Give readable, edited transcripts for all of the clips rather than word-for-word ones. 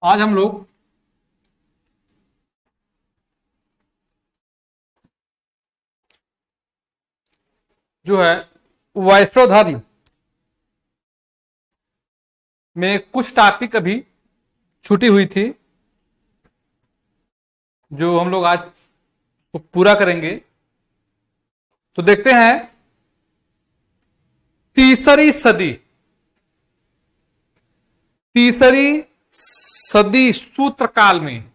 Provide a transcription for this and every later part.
आज हम लोग जो है वैष्णव धर्म में कुछ टॉपिक अभी छूटी हुई थी जो हम लोग आज पूरा करेंगे। तो देखते हैं तीसरी सदी सूत्र काल में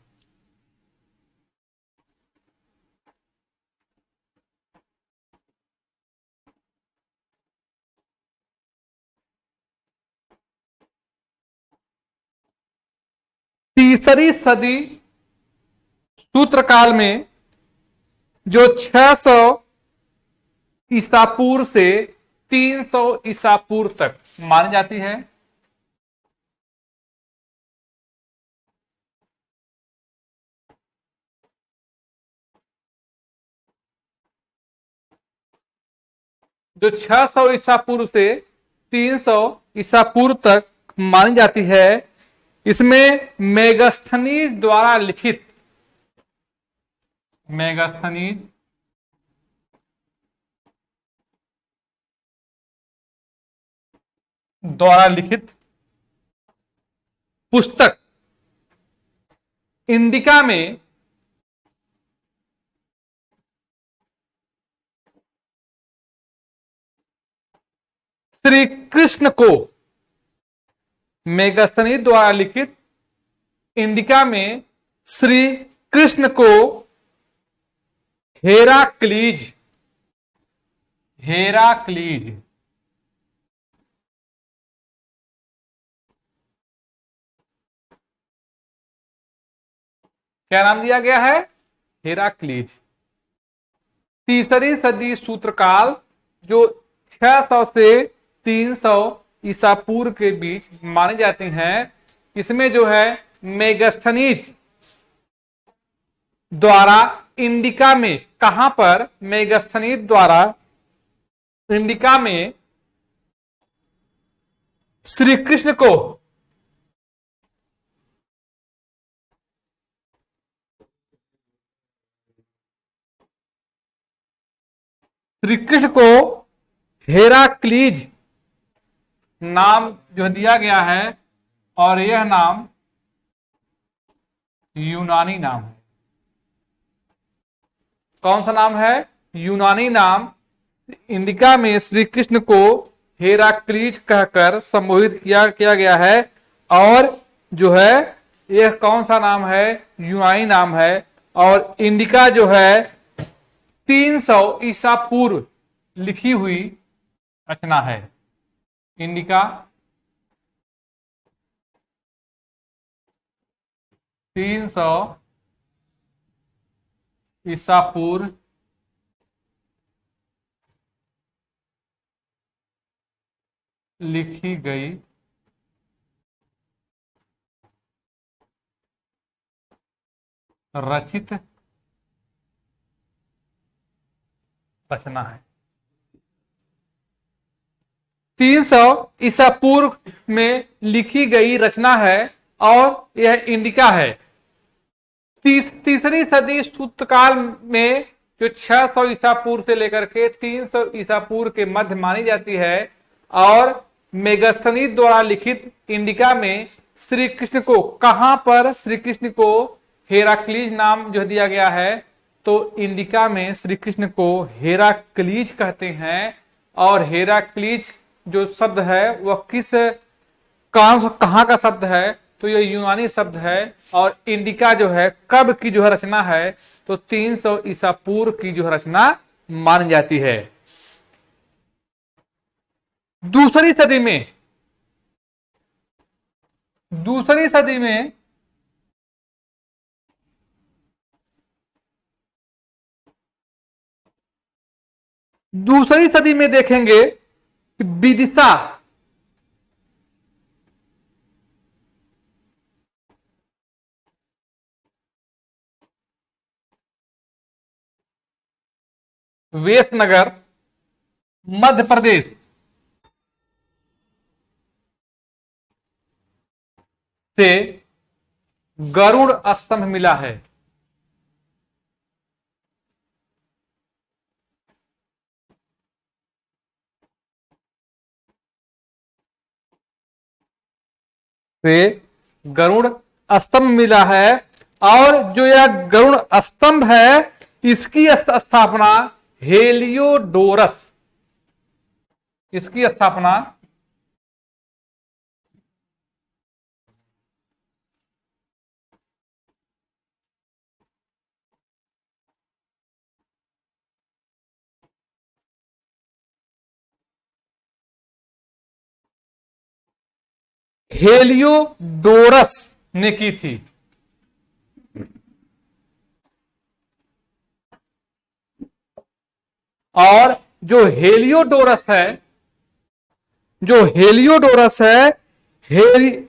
तीसरी सदी सूत्र काल में जो 600 ईसा पूर्व से 300 ईसा पूर्व तक मानी जाती है। जो 600 ईसा पूर्व से 300 ईसा पूर्व तक मानी जाती है, इसमें मेगास्थनीज द्वारा लिखित पुस्तक इंडिका में श्री कृष्ण को मेगास्थनीज द्वारा लिखित इंडिका में श्री कृष्ण को हेराक्लीज क्या नाम दिया गया है? हेराक्लीज। तीसरी सदी सूत्रकाल जो 600 से 300 ईसा पूर्व के बीच माने जाते हैं, इसमें जो है मेगास्थनीज द्वारा इंडिका में, कहां पर? मेगास्थनीज द्वारा इंडिका में श्री कृष्ण को हेराक्लीज नाम जो दिया गया है, और यह नाम यूनानी नाम है। कौन सा नाम है? यूनानी नाम। इंडिका में श्री कृष्ण को हेराक्लीज कहकर संबोधित किया गया है, और जो है यह कौन सा नाम है? यूनानी नाम है। और इंडिका जो है 300 ईसा पूर्व लिखी हुई रचना है। इंडिका 300 ईसा पूर्व लिखी गई रचित रचना है। 300 ईसा पूर्व में लिखी गई रचना है, और यह इंडिका है। तीसरी सदी सूत्रकाल में जो 600 ईसा पूर्व से लेकर के 300 ईसा पूर्व के मध्य मानी जाती है, और मेगास्थनीज द्वारा लिखित इंडिका में श्री कृष्ण को, कहां पर श्री कृष्ण को हेराक्लीज नाम जो दिया गया है, तो इंडिका में श्री कृष्ण को हेराक्लीज कहते हैं। और हेराक्लीज जो शब्द है वह कहां का शब्द है? तो यह यूनानी शब्द है। और इंडिका जो है कब की जो है रचना है? तो 300 ईसा पूर्व की जो रचना मानी जाती है। दूसरी सदी में देखेंगे कि विदिशा वेशनगर मध्य प्रदेश से गरुड़ स्तंभ मिला है। से गरुड़ स्तंभ मिला है। और जो यह गरुड़ स्तंभ है इसकी स्थापना हेलियोडोरस, इसकी स्थापना हेलियोडोरस ने की थी। और जो हेलियोडोरस है, जो हेलियोडोरस है,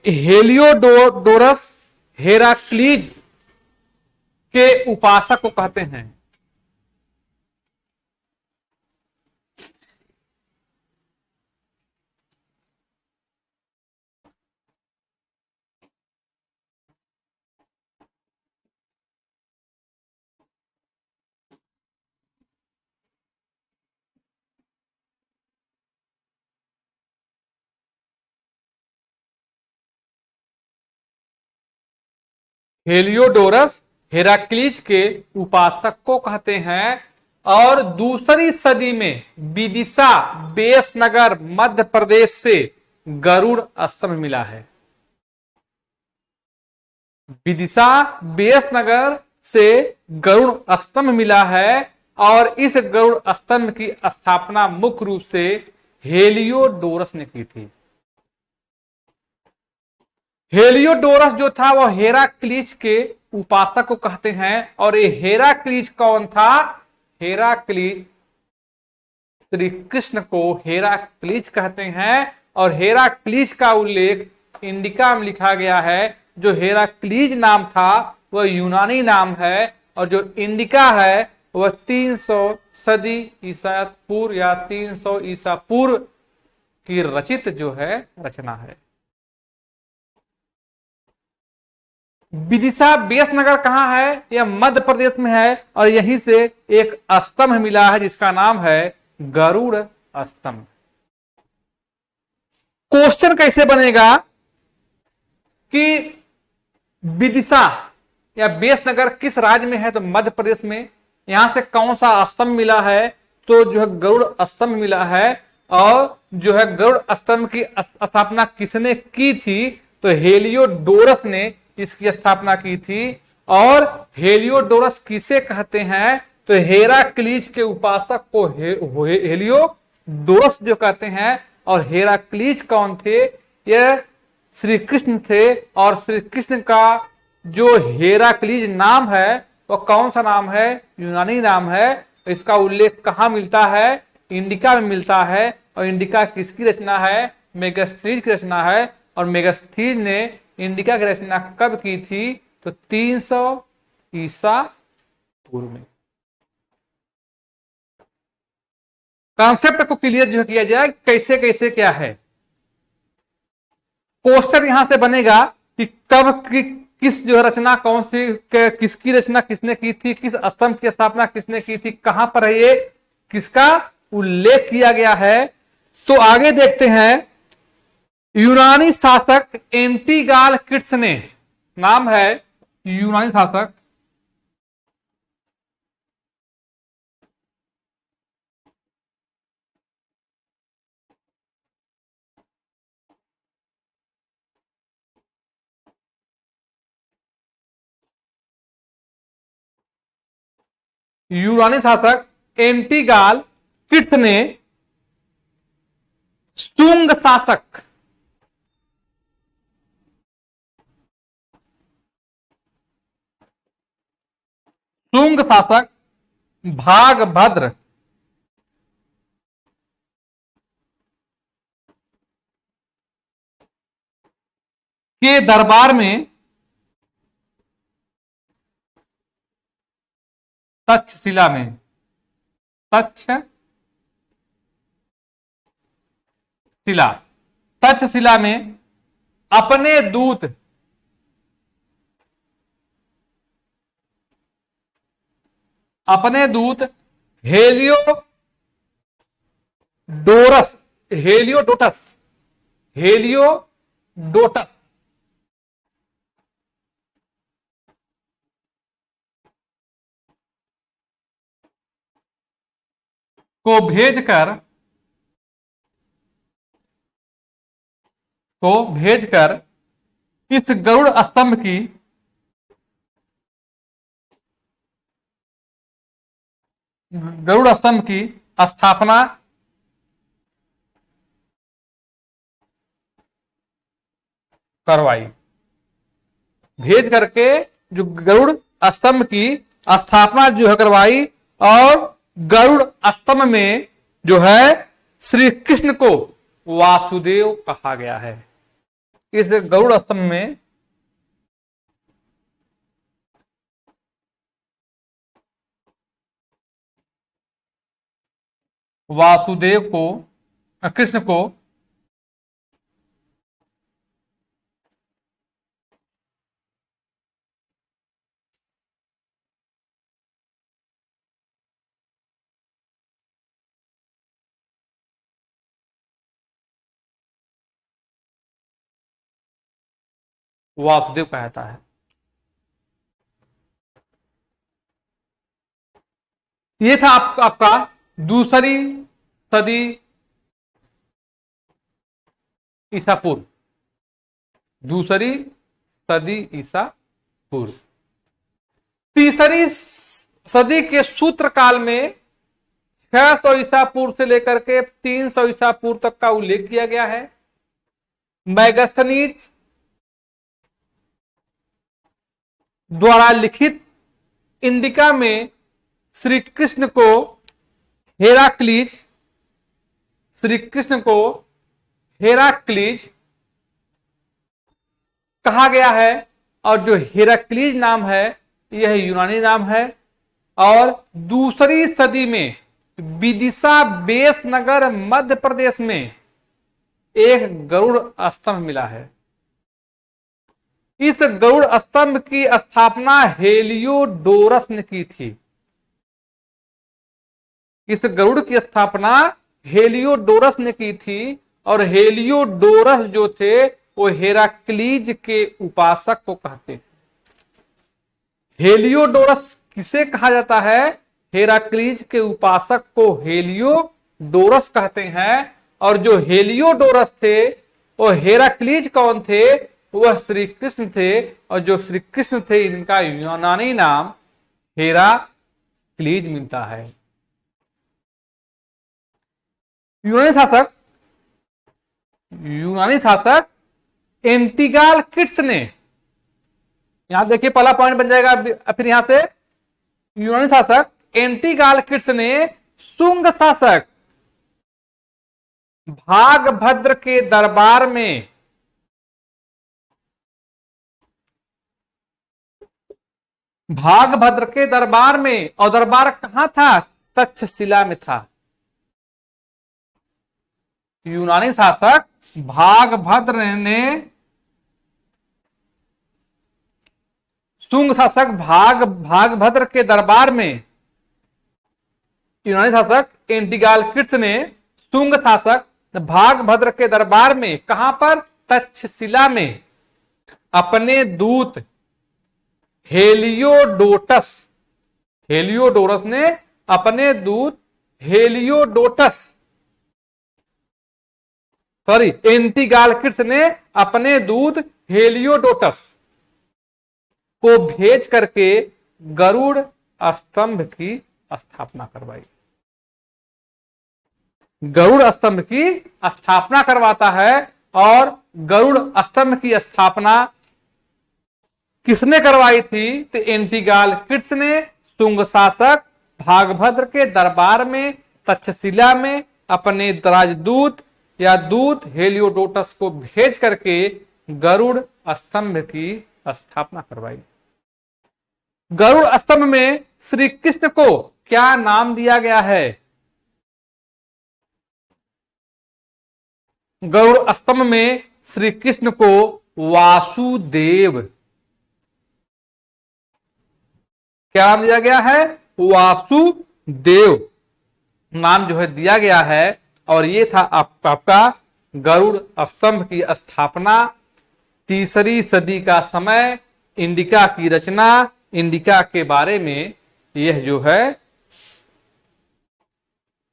हेलियोडोरस हेराक्लीज के उपासक को कहते हैं। हेलियोडोरस हेराक्लीज के उपासक को कहते हैं। और दूसरी सदी में विदिशा बेसनगर मध्य प्रदेश से गरुड़ स्तंभ मिला है। विदिशा बेसनगर से गरुड़ स्तंभ मिला है। और इस गरुड़ स्तंभ की स्थापना मुख्य रूप से हेलियोडोरस ने की थी। हेलियोडोरस जो था वह हेराक्लीज के उपासक को कहते हैं। और ये हेराक्लीज कौन था? हेराक्लीज श्री कृष्ण को हेराक्लीज कहते हैं। और हेराक्लीज का उल्लेख इंडिका में लिखा गया है। जो हेराक्लीज नाम था वह यूनानी नाम है। और जो इंडिका है वह 300 सदी ईसा पूर्व या 300 ईसा पूर्व की रचित जो है रचना है। विदिशा बेसनगर कहां है? यह मध्य प्रदेश में है। और यहीं से एक स्तंभ मिला है जिसका नाम है गरुड़ स्तंभ। क्वेश्चन कैसे बनेगा कि विदिशा या बेसनगर किस राज्य में है? तो मध्य प्रदेश में। यहां से कौन सा स्तंभ मिला है? तो जो है गरुड़ स्तंभ मिला है। और जो है गरुड़ स्तंभ की स्थापना किसने की थी? तो हेलियोडोरस ने इसकी स्थापना की थी। और हेलियोडोरस किसे कहते हैं? तो हेराक्लीज के उपासक को हेलियोडोरस जो कहते हैं। और हेराक्लीज कौन थे? यह श्री कृष्ण थे। और श्री कृष्ण का जो हेराक्लीज नाम है वह कौन सा नाम है? यूनानी नाम है। इसका उल्लेख कहां मिलता है? इंडिका में मिलता है। और इंडिका किसकी रचना है? मेगास्थनीज की रचना है। और मेगास्थनीज ने इंडिका की रचना कब की थी? तो 300 ईसा पूर्व में। कॉन्सेप्ट को क्लियर जो किया जाए कैसे कैसे क्या है। क्वेश्चन यहां से बनेगा कि कब किस जो रचना कौन सी किसकी रचना किसने की थी, किस स्तंभ की स्थापना किसने की थी, कहां पर है ये, किसका उल्लेख किया गया है। तो आगे देखते हैं। यूनानी शासक एंटीगाल किट्स ने, नाम है यूनानी शासक एंटीगाल किट्स ने शुंग शासक भागभद्र के दरबार में तक्षशिला में अपने दूत अपने दूत हेलियोडोरस हेलियोडोटस हेलियोडोटस को भेजकर इस गरुड़ स्तंभ की स्थापना करवाई। भेज करके जो गरुड़ स्तंभ की स्थापना जो है करवाई, और गरुड़ स्तंभ में जो है श्री कृष्ण को वासुदेव कहा गया है। इस गरुड़ स्तंभ में वासुदेव को, कृष्ण को वासुदेव कहता है। ये था आपका दूसरी सदी ईसा पूर्व, दूसरी सदी ईसा पूर्व। तीसरी सदी के सूत्र काल में 600 ईसा पूर्व से लेकर के 300 ईसा पूर्व तक का उल्लेख किया गया है। मैगस्थनीज द्वारा लिखित इंडिका में श्री कृष्ण को हेराक्लीज कहा गया है, और जो हेराक्लीज नाम है यह यूनानी नाम है। और दूसरी सदी में विदिशा बेस नगर मध्य प्रदेश में एक गरुड़ स्तंभ मिला है। इस गरुड़ स्तंभ की स्थापना हेलियोडोरस ने की थी। इस गरुड़ की स्थापना हेलियोडोरस ने की थी, और हेलियोडोरस जो थे वो हेराक्लीज के उपासक को कहते हैं। हेलियोडोरस किसे कहा जाता है? हेराक्लीज के उपासक को हेलियोडोरस कहते हैं। और जो हेलियोडोरस थे वो हेराक्लीज कौन थे? वह श्री कृष्ण थे। और जो श्री कृष्ण थे इनका यूनानी नाम हेराक्लीज मिलता है। यूनानी शासक एंटिगाल किट्स ने, यहां देखिए पहला पॉइंट बन जाएगा। फिर यहां से यूनानी शासक एंटिगाल किट्स ने शुंग शासक भागभद्र के दरबार में और दरबार कहां था? तक्षशिला में था। यूनानी शासक भागभद्र ने शुंग शासक भागभद्र के दरबार में, यूनानी शासक एंटिगाल किट्स ने शुंग शासक भागभद्र के दरबार में, कहां पर? तक्षशिला में अपने दूत हेलियोडोरस ने अपने दूत एंटिगाल किट्स ने अपने दूत हेलियोडोटस को भेज करके गरुड़ स्तंभ की स्थापना करवाई। गरुड़ स्तंभ की स्थापना करवाता है। और गरुड़ स्तंभ की स्थापना किसने करवाई थी? तो एंटिगाल किट्स ने शुंग शासक भागभद्र के दरबार में तक्षशिला में अपने राजदूत या दूत हेलियोडोटस को भेज करके गरुड़ स्तंभ की स्थापना करवाई। गरुड़ स्तंभ में श्री कृष्ण को क्या नाम दिया गया है? गरुड़ स्तंभ में श्री कृष्ण को वासुदेव, क्या नाम दिया गया है? वासुदेव नाम जो है दिया गया है। और ये था आपका गरुड़ स्तंभ की स्थापना, 3री सदी का समय, इंडिका की रचना, इंडिका के बारे में यह जो है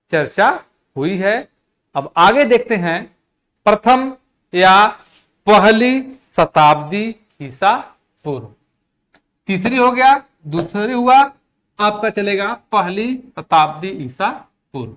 चर्चा हुई है। अब आगे देखते हैं, प्रथम या पहली शताब्दी ईसा पूर्व। तीसरी हो गया, दूसरी हुआ, आपका चलेगा पहली शताब्दी ईसा पूर्व।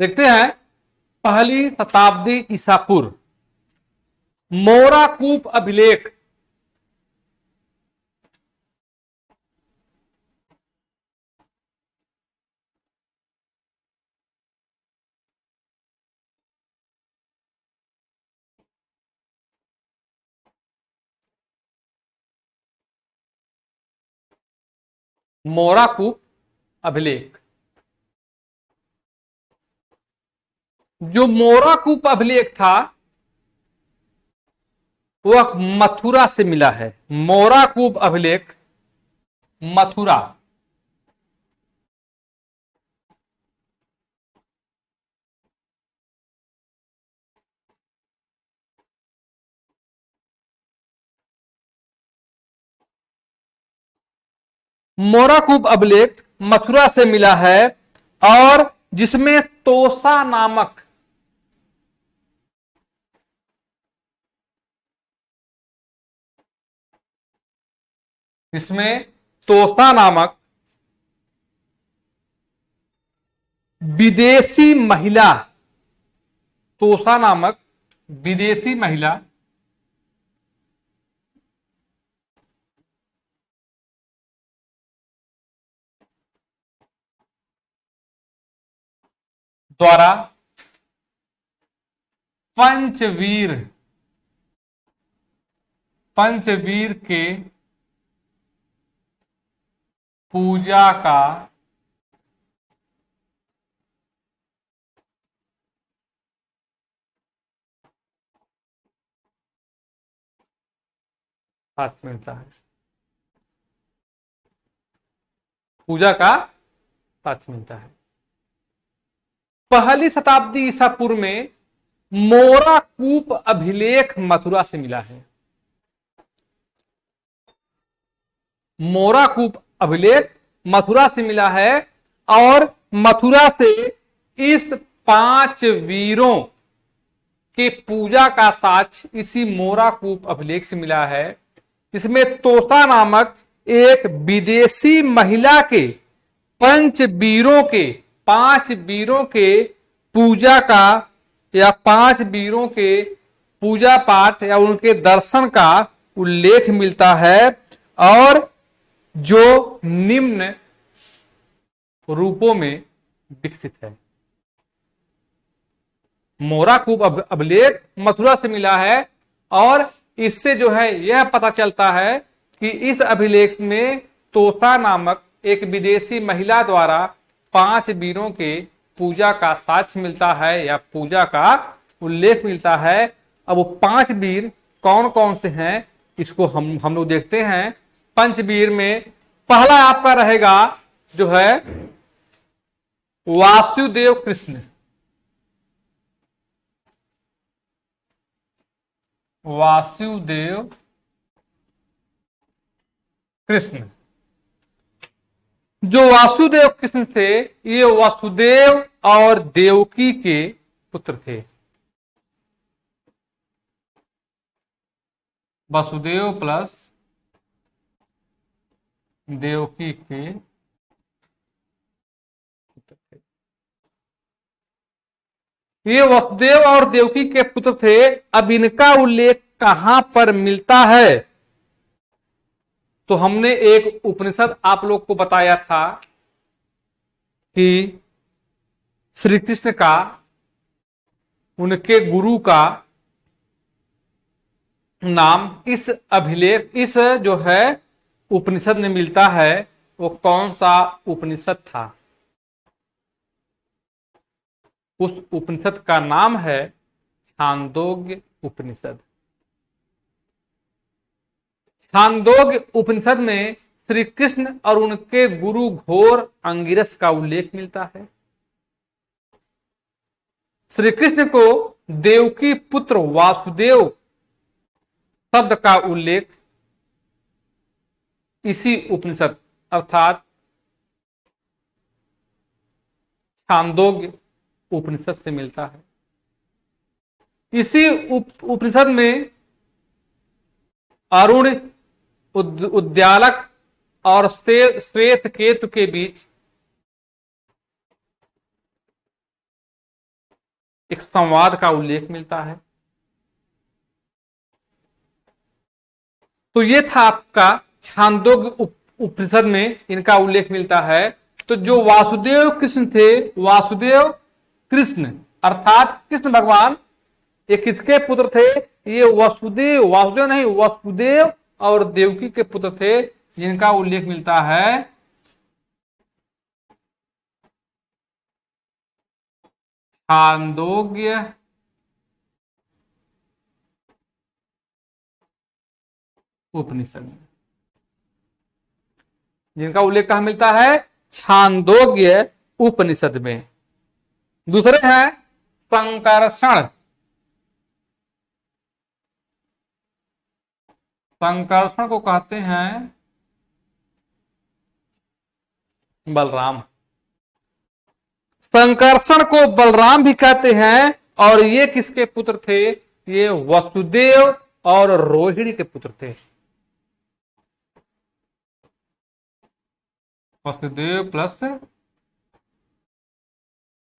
देखते हैं, पहली शताब्दी ईसा पूर्व, मोराकूप अभिलेख। मोराकूप अभिलेख, जो मोराकूप अभिलेख था वह मथुरा से मिला है। मोराकूप अभिलेख मथुरा, मोराकूप अभिलेख मथुरा से मिला है, और जिसमें तोसा नामक इसमें तोसा नामक विदेशी महिला, तोसा नामक विदेशी महिला द्वारा पंचवीर, पंचवीर के पूजा का साथ मिलता है, पूजा का साथ मिलता है। पहली शताब्दी ईसा पूर्व में मोराकूप अभिलेख मथुरा से मिला है। मोराकूप अभिलेख मथुरा से मिला है, और मथुरा से इस 5 वीरों के पूजा का साक्ष्य इसी मोराकूप अभिलेख से मिला है। इसमें तोसा नामक एक विदेशी महिला के 5 वीरों के पूजा का या 5 वीरों के पूजा पाठ या उनके दर्शन का उल्लेख मिलता है, और जो निम्न रूपों में विकसित है। मोराकूप अभिलेख मथुरा से मिला है, और इससे जो है यह पता चलता है कि इस अभिलेख में तोसा नामक एक विदेशी महिला द्वारा 5 वीरों के पूजा का साक्ष्य मिलता है या पूजा का उल्लेख मिलता है। अब वो 5 वीर कौन कौन से हैं इसको हम लोग देखते हैं। पंचवीर में पहला आपका रहेगा जो है वासुदेव कृष्ण, वासुदेव कृष्ण। जो वासुदेव कृष्ण थे ये वासुदेव और देवकी के पुत्र थे। वासुदेव प्लस देवकी के पुत्र थे। ये वसुदेव और देवकी के पुत्र थे। अब इनका उल्लेख कहां पर मिलता है? तो हमने एक उपनिषद आप लोग को बताया था कि श्री कृष्ण का, उनके गुरु का नाम इस अभिलेख, इस जो है उपनिषद में मिलता है। वो कौन सा उपनिषद था? उस उपनिषद का नाम है छांदोग्य उपनिषद। छांदोग्य उपनिषद में श्री कृष्ण और उनके गुरु घोर अंगिरस का उल्लेख मिलता है। श्री कृष्ण को देवकी पुत्र वासुदेव शब्द का उल्लेख इसी उपनिषद अर्थात छांदोग्य उपनिषद से मिलता है। इसी उपनिषद में अरुण, उद्यालक और श्वेत केतु के बीच एक संवाद का उल्लेख मिलता है। तो ये था आपका छांदोग्य उपनिषद में इनका उल्लेख मिलता है। तो जो वासुदेव कृष्ण थे, वासुदेव कृष्ण अर्थात कृष्ण भगवान, ये किसके पुत्र थे? ये वसुदेव, वासुदेव नहीं, वसुदेव और देवकी के पुत्र थे, जिनका उल्लेख मिलता है छांदोग्य उपनिषद में। जिनका उल्लेख कहां मिलता है? छांदोग्य उपनिषद में। दूसरे हैं संकर्षण। संकर्षण को कहते हैं बलराम। संकर्षण को बलराम भी कहते हैं। और ये किसके पुत्र थे? ये वसुदेव और रोहिणी के पुत्र थे। वसुदेव प्लस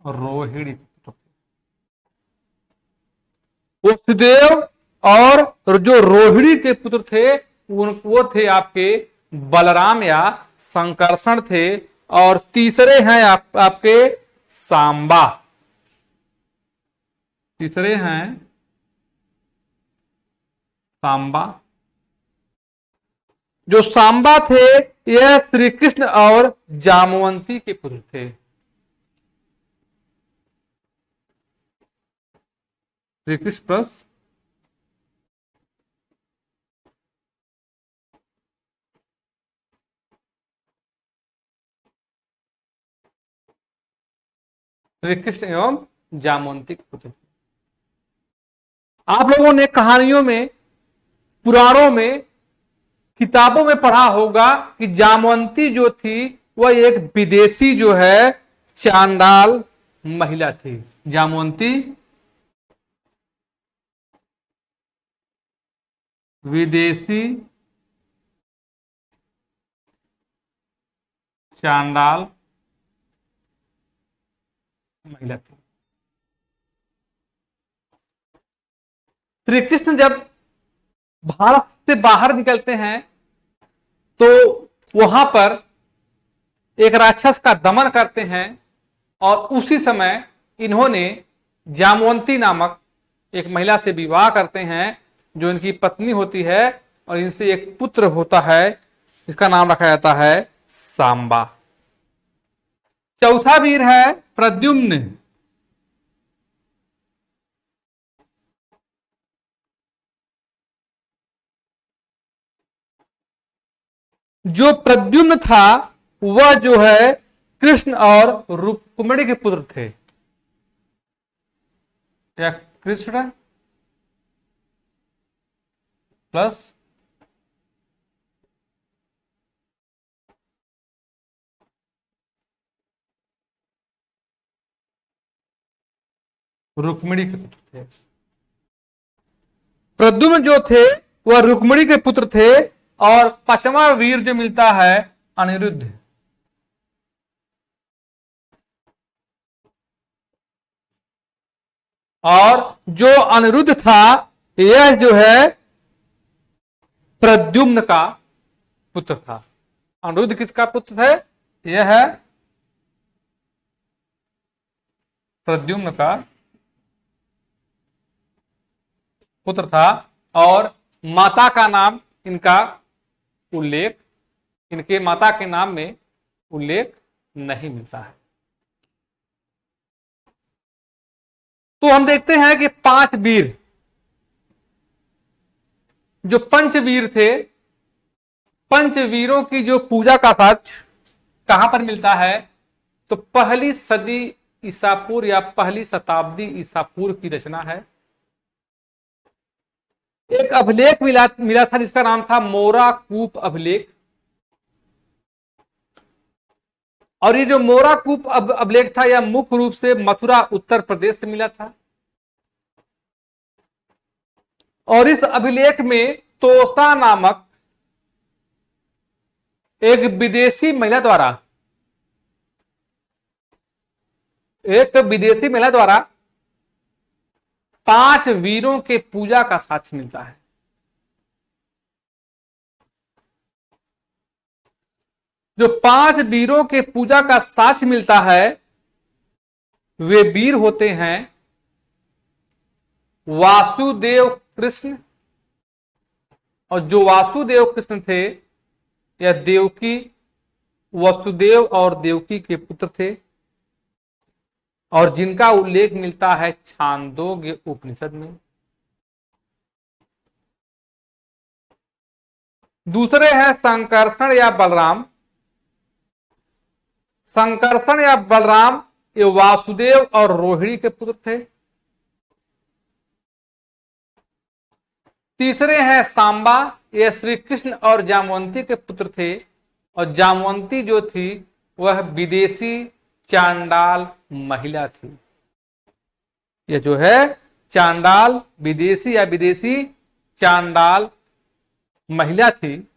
रोहिणी के पुत्र थे। वसुदेव और जो रोहिणी के पुत्र थे वो थे आपके बलराम या संकर्षण थे। और तीसरे हैं आपके सांबा। तीसरे हैं सांबा। जो सांबा थे यह श्री कृष्ण और जामवंती के पुत्र थे। श्री कृष्ण प्लस श्री कृष्ण एवं जामवंती के पुत्र। आप लोगों ने कहानियों में, पुराणों में, किताबों में पढ़ा होगा कि जामवंती जो थी वह एक विदेशी जो है चांडाल महिला थी। जामवंती विदेशी चांडाल महिला थी। श्री कृष्ण जब भारत से बाहर निकलते हैं तो वहां पर एक राक्षस का दमन करते हैं। और उसी समय इन्होंने जामवंती नामक एक महिला से विवाह करते हैं, जो इनकी पत्नी होती है। और इनसे एक पुत्र होता है, इसका नाम रखा जाता है सांबा। चौथा वीर है प्रद्युम्न। जो प्रद्युम्न था वह जो है कृष्ण और रुक्मिणी के पुत्र थे। या कृष्ण प्लस रुक्मिणी के पुत्र थे। प्रद्युम्न जो थे वह रुक्मिणी के पुत्र थे। और पांचवा वीर जो मिलता है अनिरुद्ध। और जो अनिरुद्ध था यह जो है प्रद्युम्न का पुत्र था। अनिरुद्ध किसका पुत्र है? यह है प्रद्युम्न का पुत्र था। और माता का नाम इनका उल्लेख, इनके माता के नाम में उल्लेख नहीं मिलता है। तो हम देखते हैं कि 5 वीर, जो पंचवीर थे, पंचवीरों की जो पूजा का साक्ष्य कहां पर मिलता है? तो पहली सदी ईसापुर या पहली शताब्दी ईसापुर की रचना है। एक अभिलेख मिला था जिसका नाम था मोराकूप अभिलेख। और ये जो मोराकूप अभिलेख था यह मुख्य रूप से मथुरा उत्तर प्रदेश से मिला था। और इस अभिलेख में तोसा नामक एक विदेशी महिला द्वारा 5 वीरों के पूजा का साक्ष्य मिलता है। जो 5 वीरों के पूजा का साक्ष्य मिलता है वे वीर होते हैं वासुदेव कृष्ण। और जो वासुदेव कृष्ण थे यह देवकी, वसुदेव और देवकी के पुत्र थे और जिनका उल्लेख मिलता है छांदोग्य उपनिषद में। दूसरे हैं संकर्षण या बलराम। संकर्षण या बलराम ये वासुदेव और रोहिणी के पुत्र थे। तीसरे हैं सांबा, ये श्री कृष्ण और जामवंती के पुत्र थे और जामवंती जो थी वह विदेशी चांडाल महिला थी। यह जो है चांडाल विदेशी या विदेशी चांडाल महिला थी।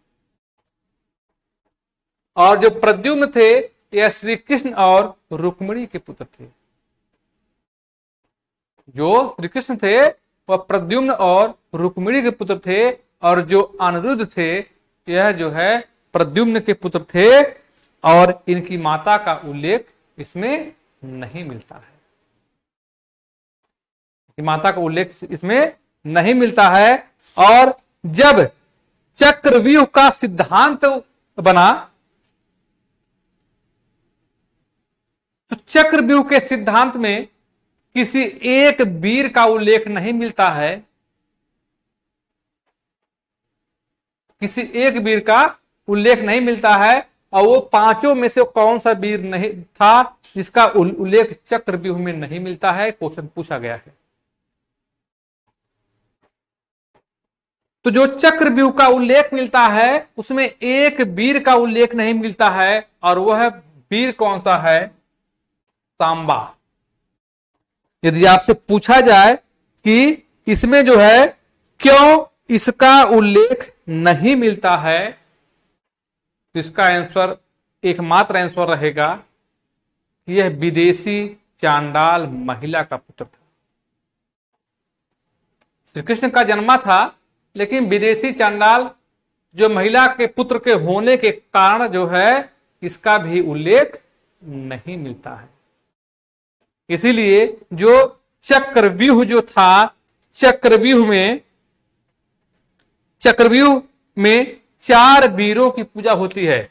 और जो प्रद्युम्न थे यह श्री कृष्ण और रुक्मिणी के पुत्र थे। जो श्री कृष्ण थे वह प्रद्युम्न और रुक्मिणी के पुत्र थे और जो अनिरुद्ध थे यह जो है प्रद्युम्न के पुत्र थे और इनकी माता का उल्लेख इसमें नहीं मिलता है। माता का उल्लेख इसमें नहीं मिलता है। और जब चक्रव्यूह का सिद्धांत बना तो चक्रव्यूह के सिद्धांत में किसी एक वीर का उल्लेख नहीं मिलता है। किसी एक वीर का उल्लेख नहीं मिलता है और वो 5 में से कौन सा वीर नहीं था जिसका उल्लेख चक्रव्यूह में नहीं मिलता है, क्वेश्चन पूछा गया है। तो जो चक्रव्यूह का उल्लेख मिलता है उसमें एक वीर का उल्लेख नहीं मिलता है और वह वीर कौन सा है? सांबा। यदि आपसे पूछा जाए कि इसमें जो है क्यों इसका उल्लेख नहीं मिलता है तो इसका आंसर एकमात्र आंसर रहेगा कि यह विदेशी चांडाल महिला का पुत्र था। श्री कृष्ण का जन्मा था लेकिन विदेशी चांडाल जो महिला के पुत्र के होने के कारण जो है इसका भी उल्लेख नहीं मिलता है। इसीलिए जो चक्रव्यूह जो था चक्रव्यूह में 4 वीरों की पूजा होती है।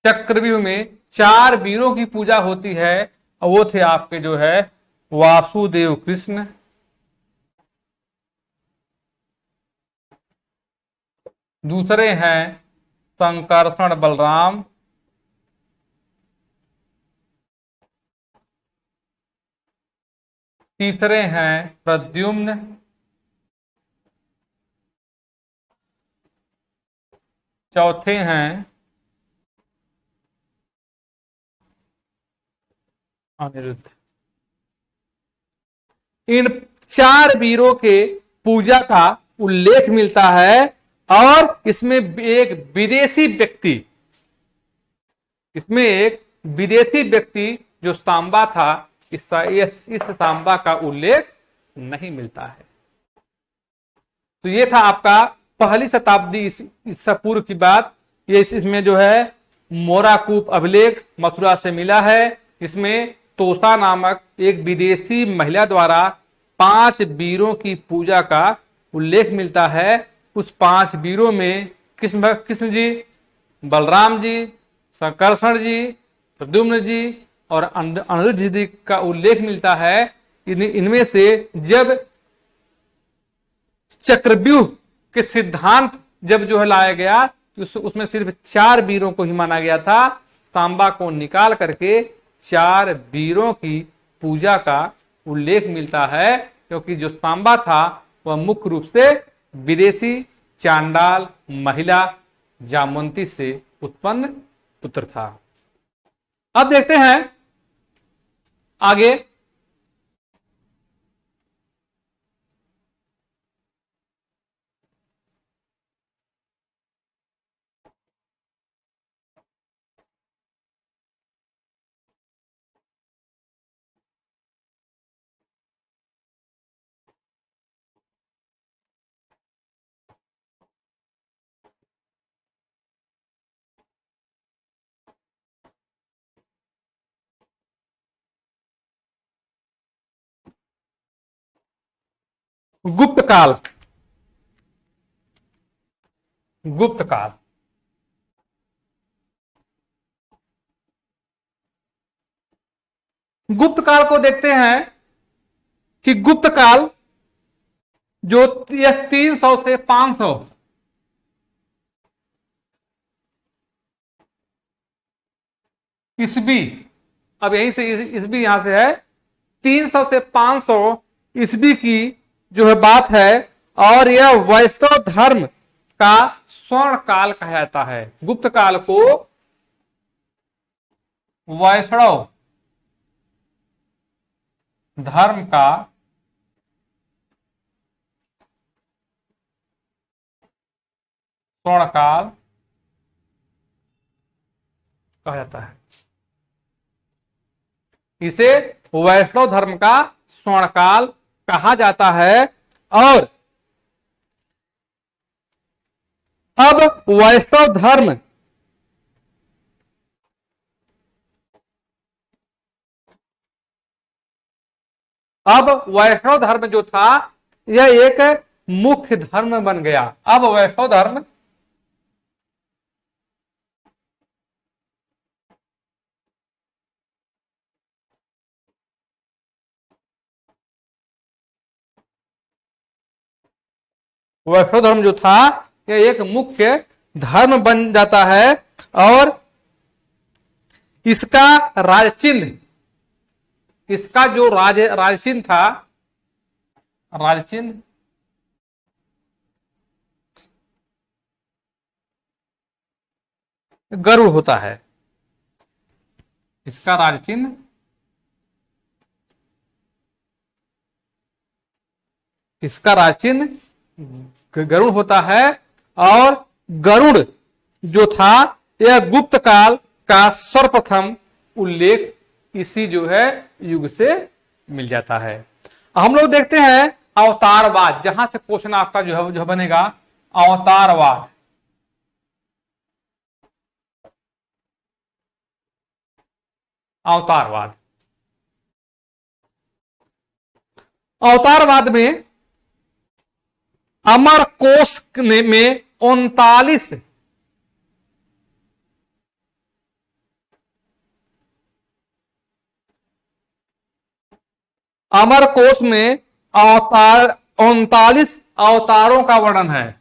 चक्रव्यूह में 4 वीरों की पूजा होती है और वो थे आपके जो है वासुदेव कृष्ण, दूसरे हैं संकर्षण बलराम, तीसरे हैं प्रद्युम्न, चौथे हैं अनिरुद्ध। इन 4 वीरों के पूजा का उल्लेख मिलता है और इसमें एक विदेशी व्यक्ति जो सांबा था, इस सांबा का उल्लेख नहीं मिलता है। तो ये था आपका पहली शताब्दी ईसा पूर्व की बात। ये इसमें जो है मोराकूप अभिलेख मथुरा से मिला है। इसमें तोसा नामक एक विदेशी महिला द्वारा 5 वीरों की पूजा का उल्लेख मिलता है। उस 5 वीरों में कृष्ण जी, बलराम जी, संकर्षण जी, प्रद्युम्न जी और अनिरुद्ध जी का उल्लेख मिलता है। इनमें से जब चक्रव्यूह के सिद्धांत जब जो है लाया गया तो उसमें सिर्फ 4 वीरों को ही माना गया था। सांबा को निकाल करके 4 वीरों की पूजा का उल्लेख मिलता है, क्योंकि जो सांबा था वह मुख्य रूप से विदेशी चांडाल महिला जामवंती से उत्पन्न पुत्र था। अब देखते हैं आगे। गुप्त काल। गुप्त काल गुप्त काल को देखते हैं कि गुप्त काल जो यह 300 से 500 ईस्वी, अब यहीं से ईस्वी यहां से है, 300 से 500 ईस्वी की जो है बात है। और यह वैष्णव धर्म का स्वर्ण काल कहा जाता है। गुप्त काल को वैष्णव धर्म का स्वर्ण काल कहा जाता है। इसे वैष्णव धर्म का स्वर्ण काल कहा जाता है। और अब वैष्णव धर्म जो था यह एक मुख्य धर्म बन गया। अब वैष्णव धर्म जो था यह एक मुख्य धर्म बन जाता है। और इसका राजचिन्ह, इसका जो राजचिन्ह था, राजचिन्ह गरुड़ होता है। इसका राजचिन्ह गरुड़ होता है। और गरुड़ जो था यह गुप्त काल का सर्वप्रथम उल्लेख इसी जो है युग से मिल जाता है। हम लोग देखते हैं अवतारवाद, जहां से क्वेश्चन आपका जो है बनेगा अवतारवाद। अवतारवाद में अमरकोश में 39 अमरकोश में 39 अवतारों का वर्णन है।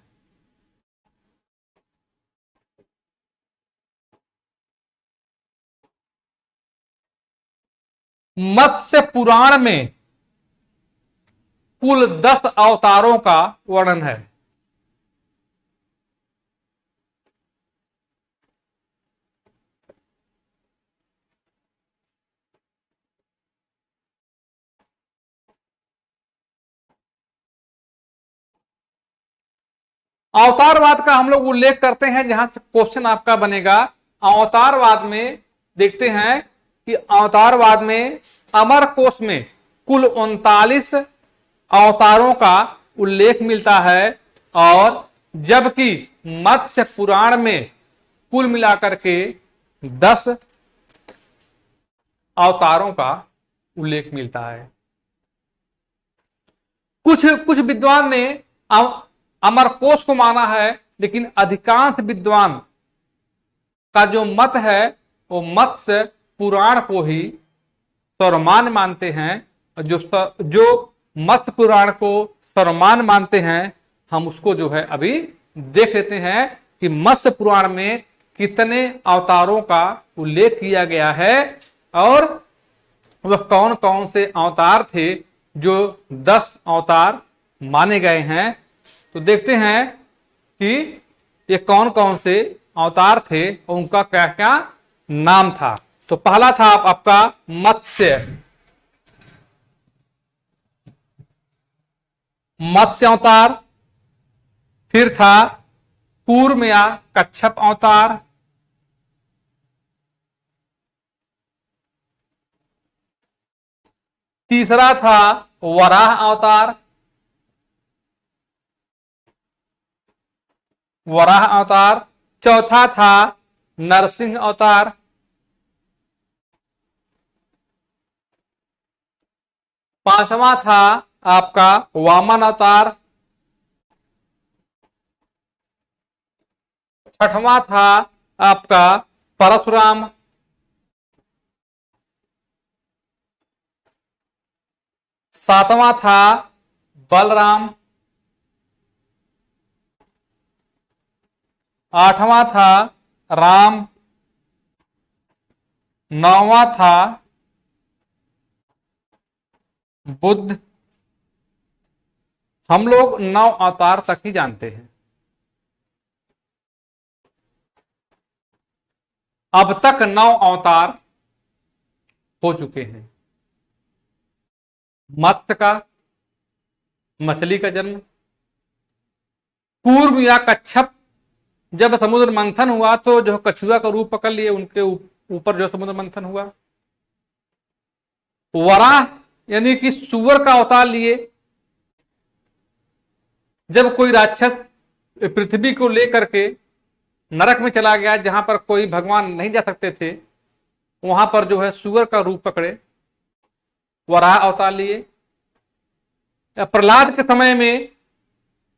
मत्स्य पुराण में कुल 10 अवतारों का वर्णन है। अवतारवाद का हम लोग उल्लेख करते हैं, जहां से क्वेश्चन आपका बनेगा। अवतारवाद में देखते हैं कि अवतारवाद में अमर कोश में कुल 39 अवतारों का उल्लेख मिलता है, और जबकि मत्स्य पुराण में कुल मिलाकर के 10 अवतारों का उल्लेख मिलता है। कुछ विद्वान ने अमरकोश को माना है, लेकिन अधिकांश विद्वान का जो मत है वो मत्स्य पुराण को ही सर्वमान्य मानते हैं। जो मत्स्य पुराण को सर्वमान्य मानते हैं, हम उसको जो है अभी देख लेते हैं कि मत्स्य पुराण में कितने अवतारों का उल्लेख किया गया है और वह कौन कौन से अवतार थे जो 10 अवतार माने गए हैं। तो देखते हैं कि ये कौन कौन से अवतार थे और उनका क्या क्या नाम था। तो पहला था आपका मत्स्य अवतार, फिर था कूर्म या कच्छप अवतार, तीसरा था वराह अवतार, चौथा था नरसिंह अवतार, पांचवा था आपका वामन अवतार, छठवां था आपका परशुराम, सातवां था बलराम, आठवां था राम, नौवां था बुद्ध। हम लोग 9 अवतार तक ही जानते हैं। अब तक 9 अवतार हो चुके हैं। मत्स्य का, मछली का जन्म, कूर्म या कच्छप जब समुद्र मंथन हुआ तो जो कछुआ का रूप पकड़ लिए, उनके ऊपर जो समुद्र मंथन हुआ। वराह यानी कि सुअर का अवतार लिए, जब कोई राक्षस पृथ्वी को लेकर के नरक में चला गया, जहां पर कोई भगवान नहीं जा सकते थे, वहां पर जो है सुअर का रूप पकड़े, वराह अवतार लिए। प्रहलाद के समय में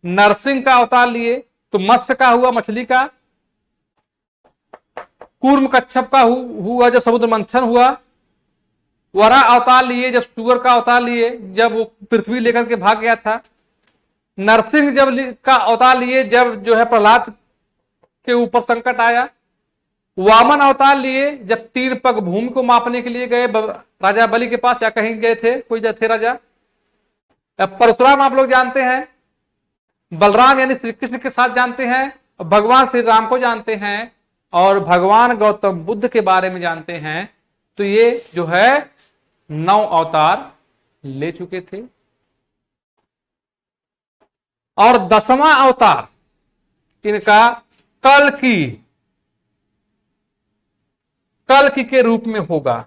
नरसिंह का अवतार लिए, तो मत्स्य का हुआ, मछली का। कूर्म कच्छप का हुआ जब समुद्र मंथन हुआ। वराह अवतार लिए जब सुअर का अवतार लिए, जब वो पृथ्वी लेकर के भाग गया था। नरसिंह जब का अवतार लिए जब जो है प्रहलाद के ऊपर संकट आया। वामन अवतार लिए जब 3 पग भूमि को मापने के लिए गए राजा बलि के पास, या कहीं गए थे, कोई थे राजा। परशुराम आप लोग जानते हैं। बलराम यानी श्री कृष्ण के साथ जानते हैं, भगवान श्री राम को जानते हैं, और भगवान गौतम बुद्ध के बारे में जानते हैं। तो ये जो है 9 अवतार ले चुके थे। और 10वां अवतार इनका कल्कि के रूप में होगा।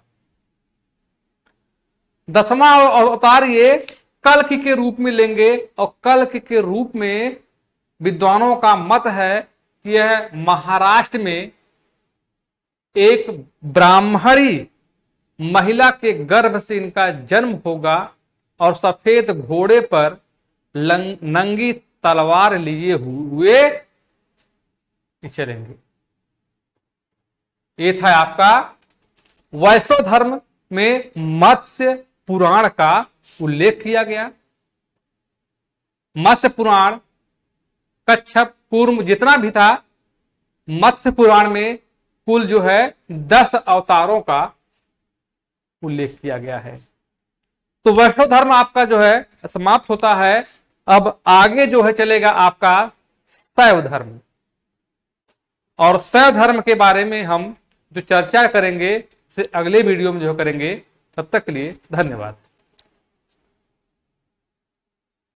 10वां अवतार ये कल्कि के रूप में लेंगे, और कल्कि के रूप में विद्वानों का मत है कि यह महाराष्ट्र में एक ब्राह्मणी महिला के गर्भ से इनका जन्म होगा, और सफेद घोड़े पर नंगी तलवार लिए हुए चलेंगे। ये था आपका वैष्णव धर्म में मत्स्य पुराण का उल्लेख किया गया। मत्स्य पुराण, कच्छप, कूर्म जितना भी था, मत्स्य पुराण में कुल जो है 10 अवतारों का उल्लेख किया गया है। तो वैष्णव धर्म आपका जो है समाप्त होता है। अब आगे जो है चलेगा आपका शैव धर्म, और शैव धर्म के बारे में हम जो चर्चा करेंगे उसे अगले वीडियो में जो करेंगे। तब तक के लिए धन्यवाद।